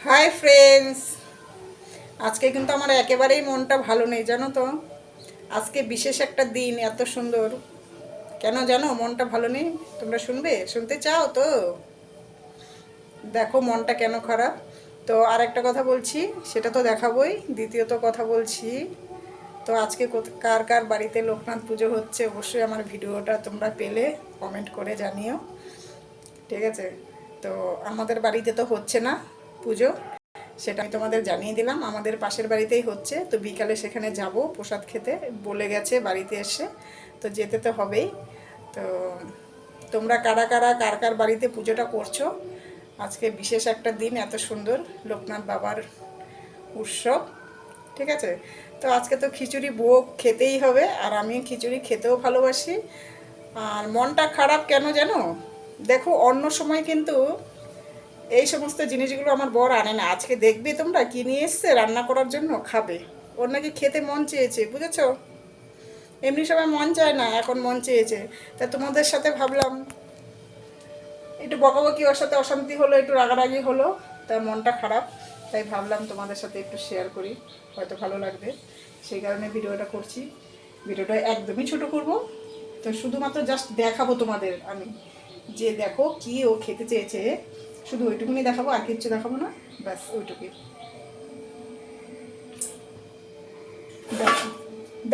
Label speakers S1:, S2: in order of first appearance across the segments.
S1: Hi friends, আজকে কিন্তু আমার একেবারেই মনটা ভালো নেই জানো তো। আজকে বিশেষ একটা দিন, এত সুন্দর। কেন জানো মনটা ভালো নেই? তোমরা শুনতে চাও তো? দেখো মনটা কেন খারাপ। তো আর একটা কথা বলছি, সেটা তো দেখাবোই। দ্বিতীয়ত কথা বলছি, তো আজকে কার কার বাড়িতে লোকনাথ পুজো হচ্ছে অবশ্যই আমার ভিডিওটা তোমরা পেলে কমেন্ট করে জানিও, ঠিক আছে? তো আমাদের বাড়িতে তো হচ্ছে না পুজো, সেটা আমি তোমাদের জানিয়ে দিলাম। আমাদের পাশের বাড়িতেই হচ্ছে, তো বিকালে সেখানে যাব প্রসাদ খেতে বলে গেছে বাড়িতে এসে, তো যেতে তো হবেই। তো তোমরা কারা কারা কার কার বাড়িতে পুজোটা করছো? আজকে বিশেষ একটা দিন, এত সুন্দর লোকনাথ বাবার উৎসব, ঠিক আছে? তো আজকে তো খিচুড়ি ভোগ খেতেই হবে, আর আমি খিচুড়ি খেতেও ভালোবাসি। আর মনটা খারাপ কেন জানো? দেখো অন্য সময় কিন্তু এই সমস্ত জিনিসগুলো আমার বর আনে না। আজকে দেখবে তোমরা কি নিয়ে এসছে রান্না করার জন্য, খাবে। ওর নাকি খেতে মন চেয়েছে, বুঝেছো? এমনি সময় মন চায় না, এখন মন চেয়েছে। তা তোমাদের সাথে ভাবলাম একটু বকাবকি, ওর সাথে অশান্তি হলো, একটু রাগারাগি হলো, তাই মনটা খারাপ। তাই ভাবলাম তোমাদের সাথে একটু শেয়ার করি, হয়তো ভালো লাগবে, সেই কারণে ভিডিওটা করছি। ভিডিওটা একদমই ছোট করব, তো শুধুমাত্র জাস্ট দেখাবো তোমাদের আমি, যে দেখো কি ও খেতে চেয়েছে, শুধু ওইটুকুনি দেখাবো, আর কিচ্ছু দেখাবো না, ব্যাস ওইটুকুই। দেখো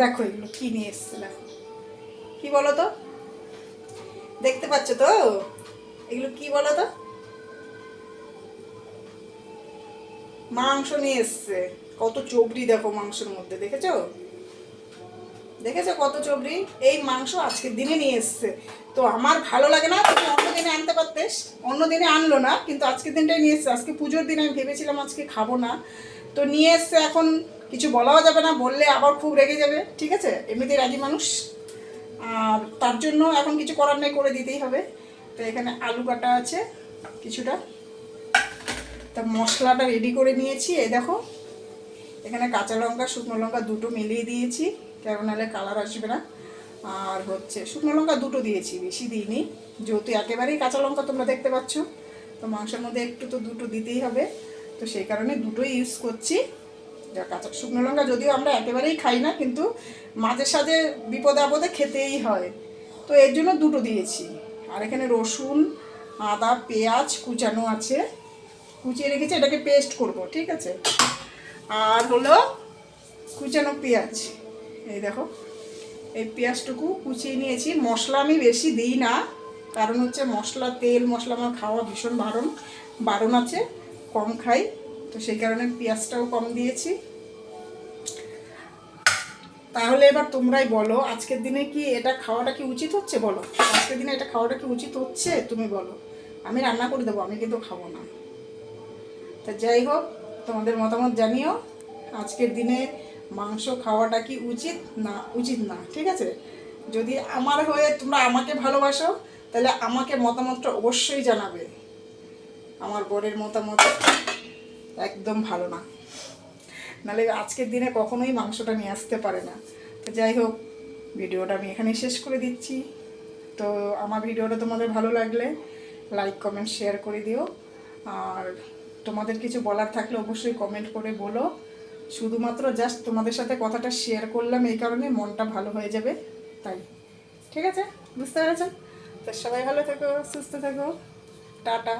S1: দেখো এগুলো কি নিয়ে এসছে, দেখো কি বলো তো, দেখতে পাচ্ছ তো এগুলো কি বলো তো? মাংস নিয়ে এসছে। কত চবড়ি দেখো মাংসের মধ্যে, দেখেছো? দেখেছো কত চবড়ি? এই মাংস আজকের দিনে নিয়ে এসছে। তো আমার ভালো লাগে না, তুমি অন্য দিনে আনতে পারতেস। অন্য দিনে আনলো না, কিন্তু আজকের দিনটাই নিয়ে এসছে। আজকে পুজোর দিন আমি ভেবেছিলাম আজকে খাবো না, তো নিয়ে এসছে। এখন কিছু বলাও যাবে না, বললে আবার খুব রেগে যাবে, ঠিক আছে? এমনিতেই রাগী মানুষ, আর তার জন্য এখন কিছু করার নেই, করে দিতেই হবে। তো এখানে আলু কাটা আছে কিছুটা, তা মশলাটা রেডি করে নিয়েছি। এই দেখো এখানে কাঁচা লঙ্কা শুকনো লঙ্কা দুটো মিলিয়ে দিয়েছি, কারণ নাহলে কালার আসবে না। আর হচ্ছে শুকনো লঙ্কা দুটো দিয়েছি, বেশি দিইনি, যেহেতু একেবারেই কাঁচা লঙ্কা তোমরা দেখতে পাচ্ছ, তো মাংসের মধ্যে একটু তো দুটো দিতেই হবে, তো সেই কারণে দুটোই ইউজ করছি। যা কাঁচা শুকনো লঙ্কা যদিও আমরা একেবারেই খাই না, কিন্তু মাঝে সাঝে বিপদে আপদে খেতেই হয়, তো এর জন্য দুটো দিয়েছি। আর এখানে রসুন আদা পেঁয়াজ কুচানো আছে, কুচিয়ে রেখেছি, এটাকে পেস্ট করব, ঠিক আছে? আর হলো কুচানো পেঁয়াজ, এই দেখো এই পেঁয়াজটুকু কুচিয়ে নিয়েছি। মশলা আমি বেশি দিই না, কারণ হচ্ছে মশলা তেল মশলা আমার খাওয়া ভীষণ বারণ আছে, কম খাই, তো সেই কারণে পেঁয়াজটাও কম দিয়েছি। তাহলে এবার তোমরাই বলো, আজকের দিনে কি এটা খাওয়াটা কি উচিত হচ্ছে? বলো, আজকের দিনে এটা খাওয়াটা কি উচিত হচ্ছে? তুমি বলো। আমি রান্না করে দেবো, আমি কিন্তু খাবো না। তা যাই হোক, তোমাদের মতামত জানিও, আজকের দিনে মাংস খাওয়াটা কি উচিত না উচিত না, ঠিক আছে? যদি আমার হয়ে তোমরা আমাকে ভালোবাসো, তাহলে আমাকে মতামতটা অবশ্যই জানাবে। আমার বরের মতামত একদম ভালো না, নাহলে আজকের দিনে কখনোই মাংসটা নিয়ে আসতে পারে না। তো যাই হোক, ভিডিওটা আমি এখানেই শেষ করে দিচ্ছি। তো আমার ভিডিওটা তোমাদের ভালো লাগলে লাইক কমেন্ট শেয়ার করে দিও, আর তোমাদের কিছু বলার থাকলে অবশ্যই কমেন্ট করে বলো। শুধুমাত্র জাস্ট তোমাদের সাথে কথাটা শেয়ার করলাম, এই কারণে মনটা ভালো হয়ে যাবে, তাই। ঠিক আছে, বুঝতে পেরেছেন? তো সবাই ভালো থেকো, সুস্থ থেকো, টাটা।